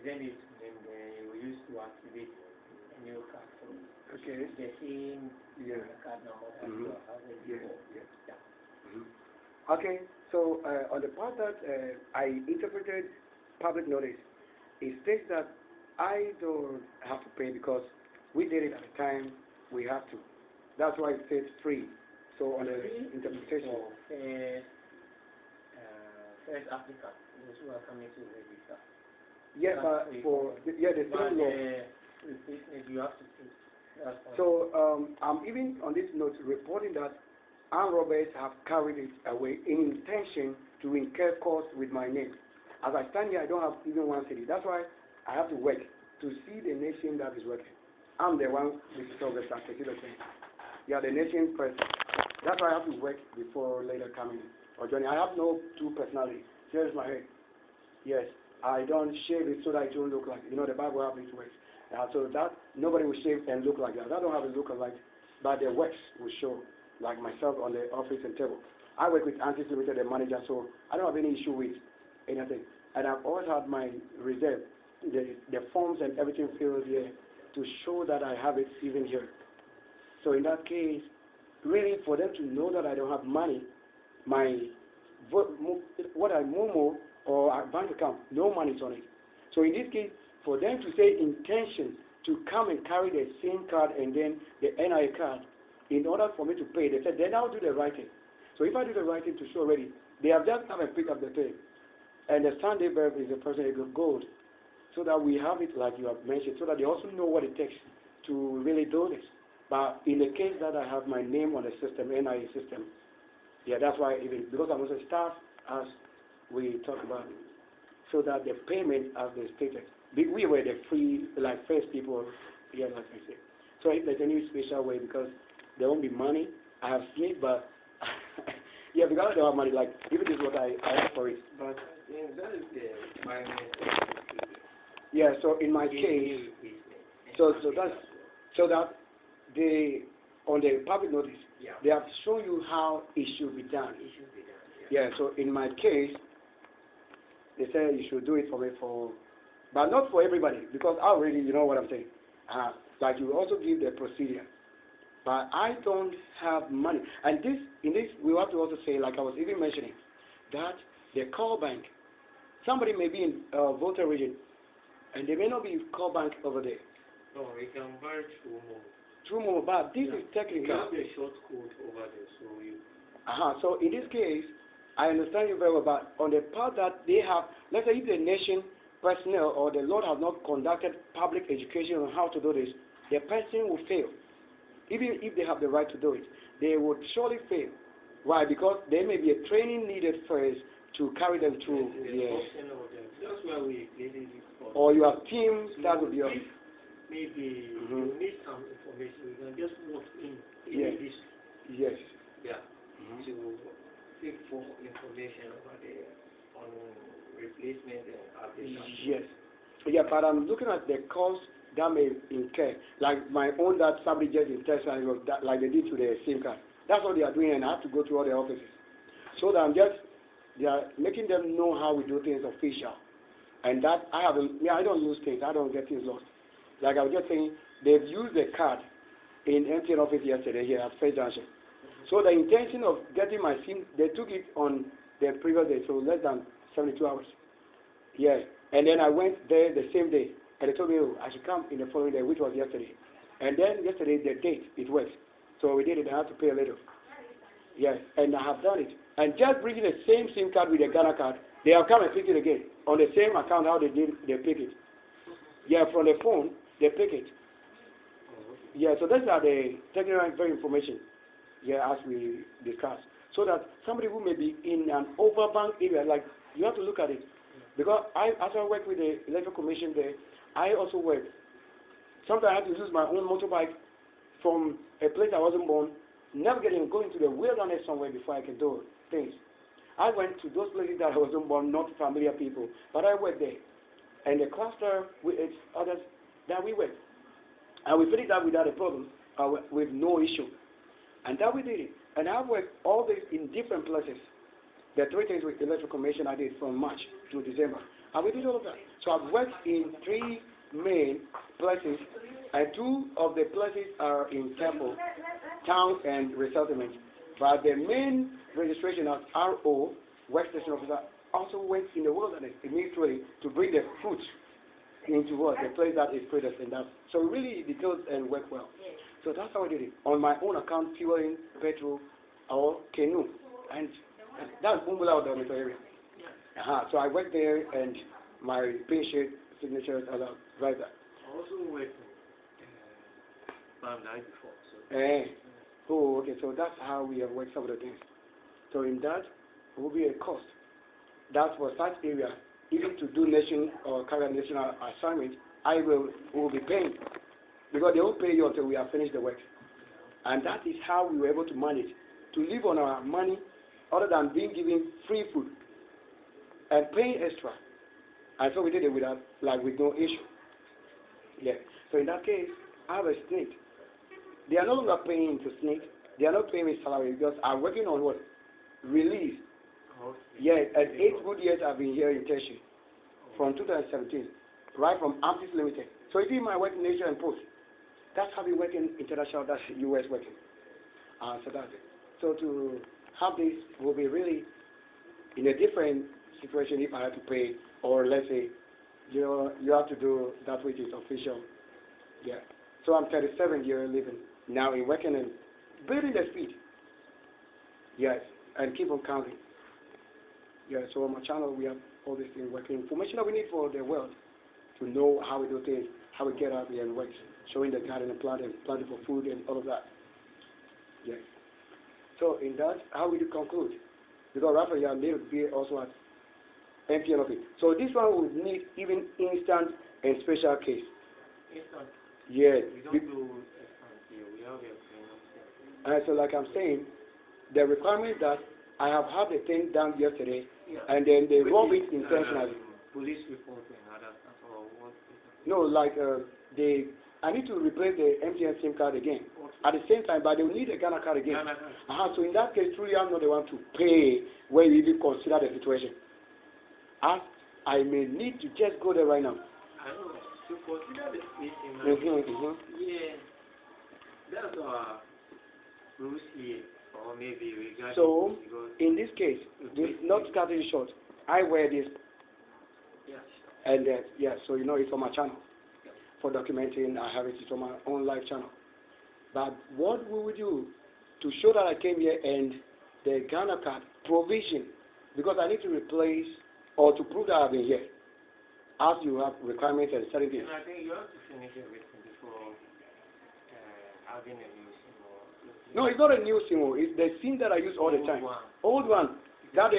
Then it's then you will use to activate a new card for you. Okay. The same card number that you are having before. Okay, so on the part that I interpreted public notice, it states that I don't have to pay because we did it at the time we have to. That's why it says free. So on the interpretation. First applicant, those who are coming to register. Yes, but for the same law. Replacement you have to pay. So I'm even on this note reporting that armed robbers have carried it away in intention to incur costs with my name. As I stand here, I don't have even one city. That's why I have to work to see the nation that is working. I'm the one with the thing. Yeah, the nation person. That's why I have to work before later coming or joining. I have no two personalities. Here's my head. Yes, I don't shave it so that it won't look like, the Bible has it works. So that nobody will shave and look like that. I don't have a look alike, but the works will show, like myself on the office and table. I work with Antis Limited, the manager, so I don't have any issue with anything. And I've always had my reserve, the forms and everything filled here to show that I have it even here. So in that case, really for them to know that I don't have money, what I Momo or our bank account, no money is on it. So in this case, for them to say intention to come and carry the SIM card and then the NIA card, in order for me to pay, they said, then I'll do the writing. So if I do the writing to show already, they have just come and pick up the thing. And the Sunday verb is a person of gold, so that we have it like you have mentioned, so that they also know what it takes to really do this. But in the case that I have my name on the system, NIA system, yeah, that's why even, because I'm also staff, as we talked about, so that the payment as they stated, we were the free, like first people here, like I say. So if there's any special way, because there won't be money, I have seen it, but yeah, because I don't have money, like even this is what I asked for it. But that is the minus. Yeah, so in my case, so that they on the public notice, they have shown you how it should be done. It should be done. Yeah, so in my case, they said you should do it for me for but not for everybody, because I already, you know what I'm saying. Like you also give the procedure. But I don't have money. And in this, we have to also say, like I was even mentioning, that the call bank, somebody may be in Volta region, and they may not be call bank over there. No, we can buy through more. True, more, but this is technical. We have the short code over there, so you. So in this case, I understand you very well, but on the part that they have, let's say if the nation personnel or the Lord has not conducted public education on how to do this, the person will fail. Even if they have the right to do it, they would surely fail. Why? Because there may be a training needed first to carry them through. That's why we did it. Or you have teams that will be on. Maybe you need some information. You can just walk in. Yes. Yes. Yeah. To seek for information over there on replacement and application. Yes. Yeah, but I'm looking at the cost that may incur. Like my own that somebody just in Texas, like they did to the SIM card. That's what they are doing, and I have to go to all the offices. So that they are making them know how we do things official. And that I don't lose things. I don't get things lost. Like I was just saying, they've used the card in MTN office yesterday here at First Junction. So the intention of getting my SIM, they took it on the previous day, so less than 72 hours. Yeah. And then I went there the same day, and they told me, oh, I should come in the following day, which was yesterday. And then yesterday, the date, it worked. So we did it, I had to pay a little. Yes, and I have done it. And just bringing the same SIM card with the Ghana card, they have come and picked it again. On the same account, how they did, they pick it. Yeah, from the phone, they pick it. Yeah, so those are the technical very information, yeah, as we discussed. So that somebody who may be in an overbank area, like, you have to look at it. Because as I work with the Electoral Commission there, I also work. Sometimes I had to use my own motorbike from a place I wasn't born, going to the wilderness somewhere before I can do things. I went to those places that I wasn't born, not familiar people, but I worked there. And the cluster with its others that we worked. And we finished that without a problem, with no issue. And that we did it. And I worked all this in different places. The 3 things with the Electoral Commission I did from March to December. And we did all of that. So I've worked in 3 main places, and 2 of the places are in Temple, town and resettlement. But the main registration as RO, Work Station Officer, also went in the wilderness immediately to bring the fruit into what? The place that is predestined. So really it goes and work well. So that's how I did it. On my own account, fueling, petrol, or canoe. And that's Bumbula dormitory area. So I went there and my patient signatures are right there. I also worked in Bandai before. So. Okay, so that's how we have worked some of the things. So in that, it will be a cost. That's for such area, even to do nation or carry national assignment, will be paying. Because they won't pay you until we have finished the work. And that is how we were able to manage, to live on our money other than being given free food and paying extra. And so we did it with no issue. Yeah. So in that case, I have a snake. They are no longer paying to snake. They are not paying me salary because I'm working on what? Release. Okay. Yeah, and 8 good years I've been here in Teshi from 2017, right from Amtis Limited. So if you my work in Asia and Post, that's how we work in international, that's US working. So that's it. So to have this will be really in a different situation if I have to pay, or let's say, you have to do that which is official. Yeah. So I'm 37 years living now in working and building the speed. Yes, and keep on counting. Yeah, so on my channel we have all these things working. Information that we need for the world to know how we do things, how we get out here and work, showing the garden and planting for food and all of that. Yes. So in that, how will you conclude? Because Rafa, you are able to be also at MPN of it. So this one would need even instant and special case. Instant. Yes. We don't do instant here. We have a and so like I'm saying, the requirement that I have had the thing done yesterday, and then they rob it intentionally. Police report and others. What? No, like I need to replace the MTN SIM card again. Okay. At the same time, but they will need a Ghana card again. So in that case, truly I'm not the one to pay where you even consider the situation. As I may need to just go there right now. I know. To consider the spacing, yeah, that's our rules here, or maybe regarding. So, in this case, not cutting short, I wear this, Yes. and yeah, so you know it's on my channel for documenting. I have it on my own live channel. But what we will do to show that I came here and the Ghana card provision, because I need to replace or to prove that I've been here, as you have requirements and certain things. And I think you have to finish everything before having a new SIM. No, it's not a new SIM. It's the SIM that I use all the time. Old one. That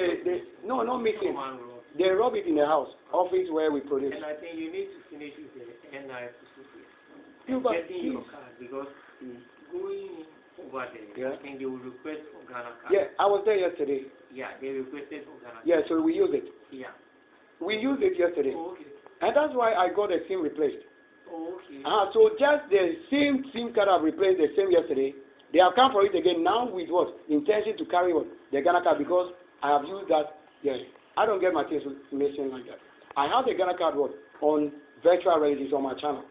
no, not missing. They rub it in the house, office where we produce. And I think you need to finish with the NI No, but getting your card, because going over there, I think they will request for Ghana card. Yeah, I was there yesterday. Yeah, they requested for Ghana card. Yeah, so we use it. Yeah. We used it yesterday. Oh, okay. And that's why I got the SIM replaced. Oh, okay. So just the same SIM card I've replaced the same yesterday, they have come for it again now with what? Intention to carry what? The Ghana card, because I have used that. Yes. I don't get my things missing like that. I have the Ghana card what? On virtual reality. It's on my channel.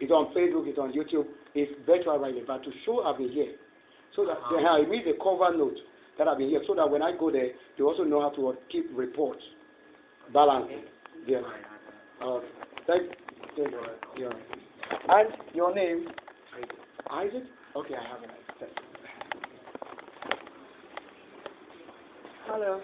It's on Facebook, it's on YouTube. It's virtual reality. But to show I've been here, so that I need a cover note that I've been here, so that when I go there, they also know how to keep reports. Balancing. Yeah. Thank you. Yeah. And your name? Isaac? Okay, I have it. Hello.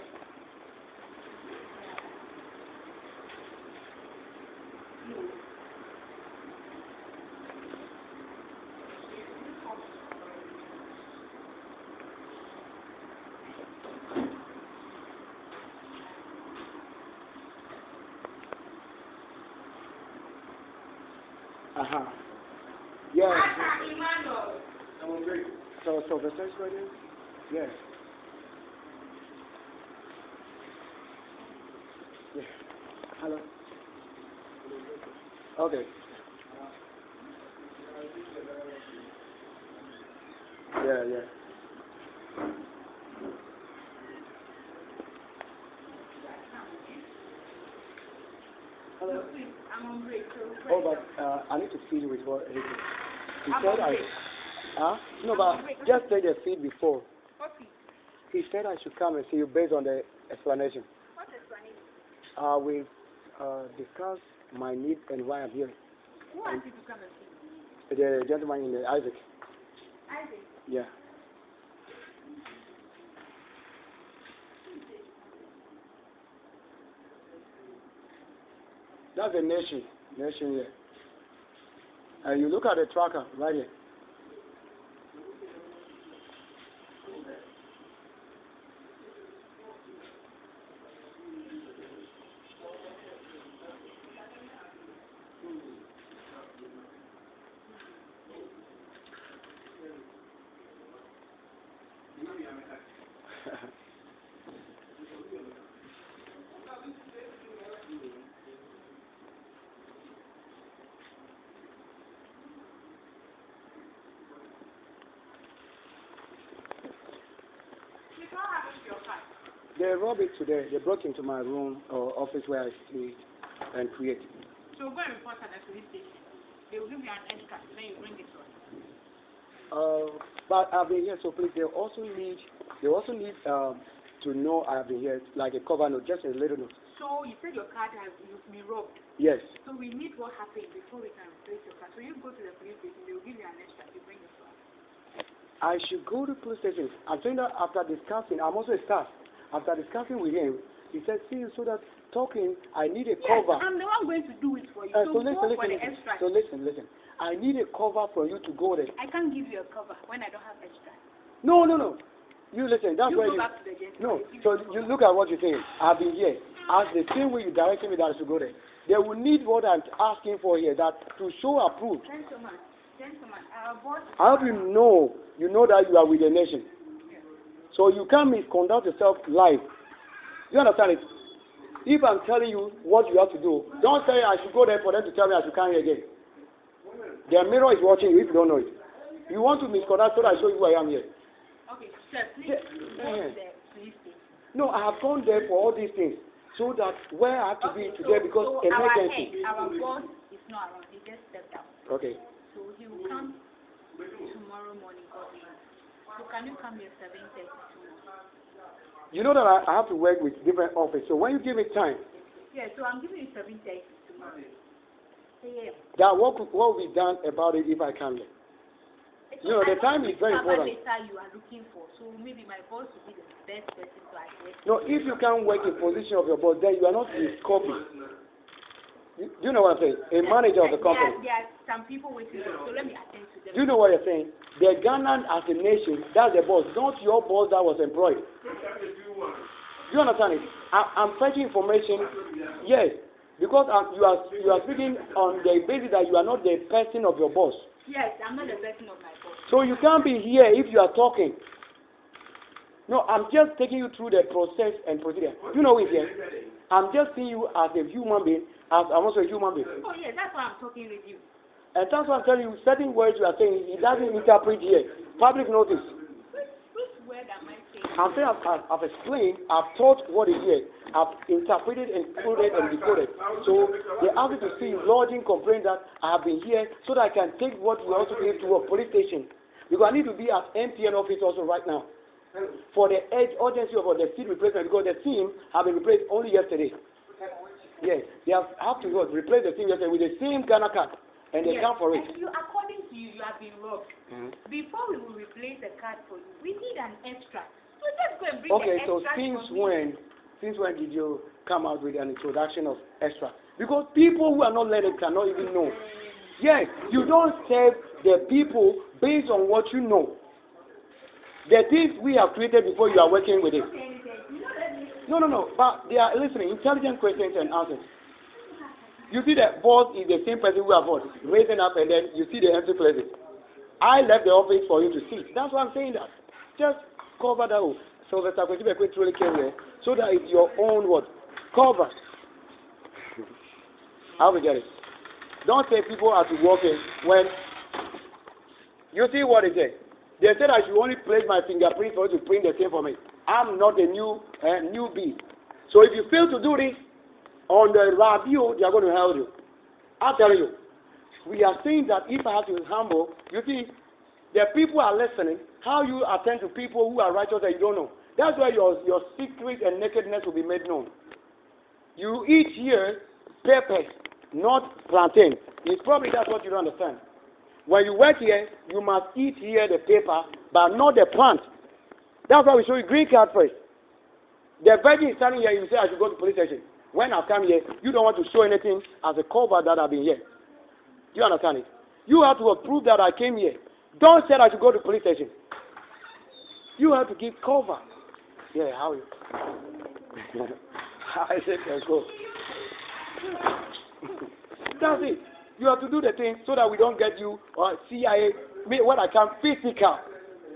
Yes. So the search right here? Yes. Yeah. Hello. Okay. Yeah. Hello. I'm on break. Oh, but I need to feed you with what? He said no, but just take the feed before. What feed? He said I should come and see you based on the explanation. What explanation? We discuss my need and why I'm here. Who asked you to come and see? The gentleman in the Isaac. Isaac? Yeah. That's a nation here. And you look at the tracker right here. They robbed it today. They broke into my room or office where I sleep and create. So go and report at the police station. They will give you an extra, then you bring it to us. But I've been here, so please. They also need to know I've been here, like a cover note, just a little note. So you said your card has been robbed. Yes. So we need what happened before we can replace your card. So you go to the police station. They will give you an extra. You bring it to us. I should go to police station. I'm saying that after discussing. I'm also a staff. After discussing with him, he said, see, so that talking, I need a cover. I'm the one going to do it for you. So listen. For the extra. So listen. I need a cover for you to go there. I can't give you a cover when I don't have extra. No. You listen. That's why go back to the gentleman. No. So you look at what you're saying. I've been here. As the same way you directed me that I should go there. They will need what I'm asking for here, that to show approve. Gentleman, our boss. I hope you know that you are with the nation. So you can't misconduct yourself live. You understand it? If I'm telling you what you have to do, don't say I should go there for them to tell me I should come here again. Their mirror is watching you if you don't know it. You want to misconduct so that I show you who I am here. Okay, sir, please go to the police station. No, I have gone there for all these things. so that where I have to be today because so emergency. Our boss is not around. He just stepped out. Okay. So he will come tomorrow morning. So can you come here 7:30 tomorrow? You know that I have to work with different offices. So when you give me time. Yeah, so I'm giving you 7:30 tomorrow. Yeah. That what will be done about it if I come here? You know, the time is very important. You are looking for, so maybe my boss will be the best person to address. No, if you can't work in position of your boss, then you are not his copy. You know what I'm saying? A manager of the company. There are some people waiting, so let me attend to them. You know what you're saying? The Ghana as a nation, that's the boss, not your boss that was employed. You understand it? I'm fetching information, yes, because you are speaking on the basis that you are not the person of your boss. Yes, I'm not the person of my boss. So you can't be here if you are talking. No, I'm just taking you through the process and procedure. You know it here. I'm just seeing you as a human being, as I'm also a human being. Oh yeah, that's why I'm talking with you. And that's why I'm telling you, certain words you are saying, it doesn't interpret here. Public notice. Which word am I saying? I'm saying I've explained, I've taught what is here. I've interpreted, included, and decoded. So they ask me to see lodging complaint that I have been here so that I can take what you also gave to a police station. Because I need to be at MTN office also right now. For the urgency of the seat replacement, because the team have been replaced only yesterday. Yes, they have to replace the team yesterday with the same Ghana card. And they come for it. And according to you, you have been robbed. Before we will replace the card for you, we need an extra. So just go and bring the extra. Okay, so since when did you come out with an introduction of extra? Because people who are not learned cannot even know. Yes, you don't serve the people based on what you know. The things we have created before you are working with it. No. But they are listening. Intelligent questions and answers. You see the boss is the same person who have raising up, and then you see the empty places. I left the office for you to see. That's why I'm saying that. Just cover that up. So that I can truly carry so that it's your own word. Cover. How we get it? Don't say people are to walk in when you see what it is. They said I should only place my fingerprint for you to print the same for me. I'm not a newbie. So if you fail to do this, on the radio, they are going to help you. I'm telling you. We are saying that if I have to humble, you see, the people are listening. How you attend to people who are righteous that you don't know. That's why your secret and nakedness will be made known. You eat here peppers, not plantain. It's probably that's what you don't understand. When you work here, you must eat here the paper, but not the plant. That's why we show you green card first. The virgin is standing here, you say I should go to police station. When I come here, you don't want to show anything as a cover that I've been here. Do you understand it? You have to prove that I came here. Don't say I should go to police station. You have to give cover. Yeah, how you? I said let's go. That's it. You have to do the thing so that we don't get you or CIA. When I come physical,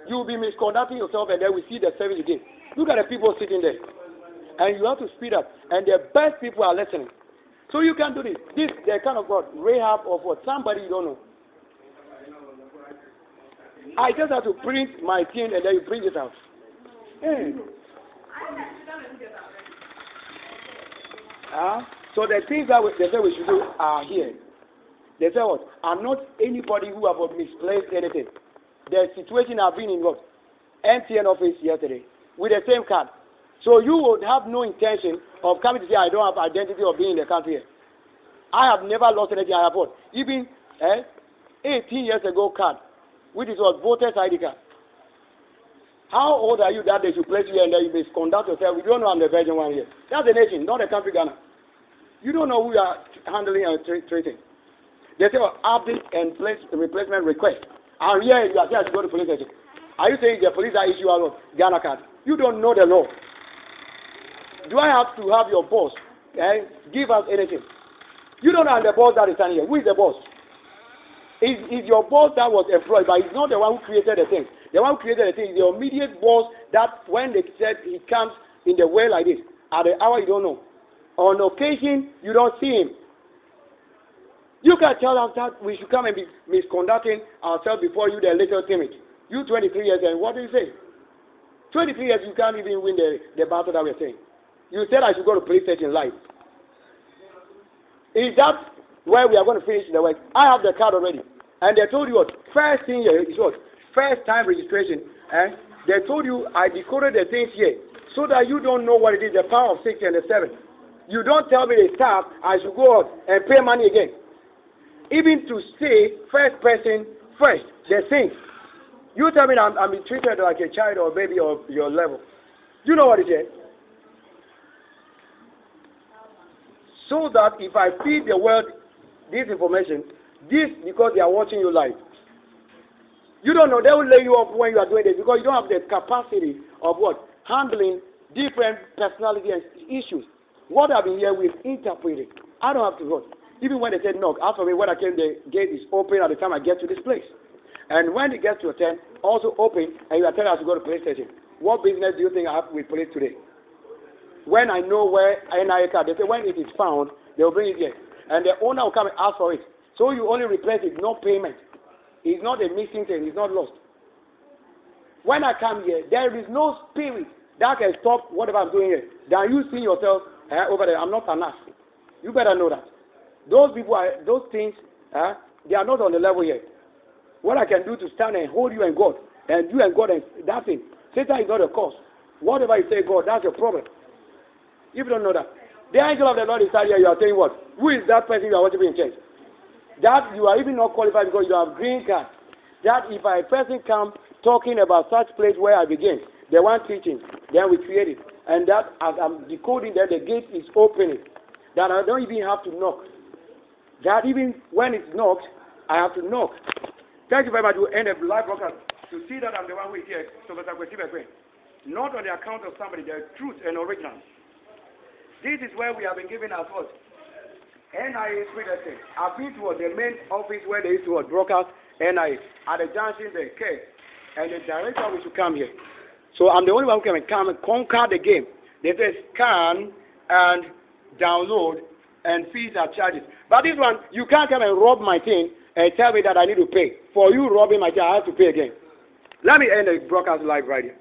you will be misconducting yourself, and then we see the service again. Look at the people sitting there. And you have to speed up. And the best people are listening. So you can do this. This, the kind of God, Rahab of what? Somebody you don't know. I just have to print my thing and then you bring it out. Hey. So the things that they say we should do are here. They say what? I'm not anybody who have misplaced anything. The situation I've been in what? MTN office yesterday with the same card. So you would have no intention of coming to say I don't have identity of being in the country here. I have never lost anything I have bought. Even 18 years ago card, which is what voter's ID card. How old are you that they should place you here and then you misconduct yourself? We don't know I'm the virgin one here. That's the nation, not the country Ghana. You don't know who you are handling and treating. They say update and place replacement request. And here you are saying to go to police station. Are you saying the police are issue out of Ghana card? You don't know the law. Do I have to have your boss give us anything? You don't know the boss that is standing here. Who is the boss? Is your boss that was employed, but he's not the one who created the thing. The one who created the thing is the immediate boss that when they said he comes in the way like this, at the hour you don't know. On occasion, you don't see him. You can tell us that we should come and be misconducting ourselves before you, the little timid. You 23 years, and what do you say? 23 years, you can't even win the battle that we're saying. You said I should go to police station live. Is that where we are going to finish the work? I have the card already. And they told you what? First thing here is what? First time registration. And they told you I decoded the things here so that you don't know what it is, the power of 6 and the 7. You don't tell me the staff I should go out and pay money again. Even to say first person first, the things. You tell me I'm being treated like a child or a baby of your level. You know what it is? So that if I feed the world this information, this because they are watching you live. You don't know, they will lay you off when you are doing this because you don't have the capacity of what? Handling different personality and issues. What I've been here with interpreting. I don't have to go. Even when they said knock, after me when I came, the gate is open at the time I get to this place. And when it gets to a 10, also open, and you are telling us to go to police station. What business do you think I have with police today? When I know where NIA card, they say when it is found, they will bring it here. And the owner will come and ask for it. So you only replace it, no payment. It's not a missing thing, it's not lost. When I come here, there is no spirit that can stop whatever I'm doing here. Than you seeing yourself over there. I'm not an ass. You better know that. Those people, those things, they are not on the level here. What I can do to stand and hold you and God, and you and God, and that's it. Satan is not a cause. Whatever you say, God, that's your problem. If you don't know that. The angel of the Lord is out here, you are saying what? Who is that person you are worshiping in church? That you are even not qualified because you have green card. That if a person comes talking about such place where I begin, the one teaching, then we create it. And that as I'm decoding that the gate is opening. That I don't even have to knock. That even when it's knocked, I have to knock. Thank you very much. We'll end the live broadcast. To see that I'm the one who is here, not on the account of somebody, the truth and original. This is where we have been given as what? NIA Street. I've been to the main office where they used to broadcast NIA. At the junction, the care. And the director was to come here. So I'm the only one who can come and conquer the game. They say scan and download and fees are charges. But this one, you can't come and rob my thing and tell me that I need to pay. For you robbing my thing, I have to pay again. Let me end the broadcast live right here.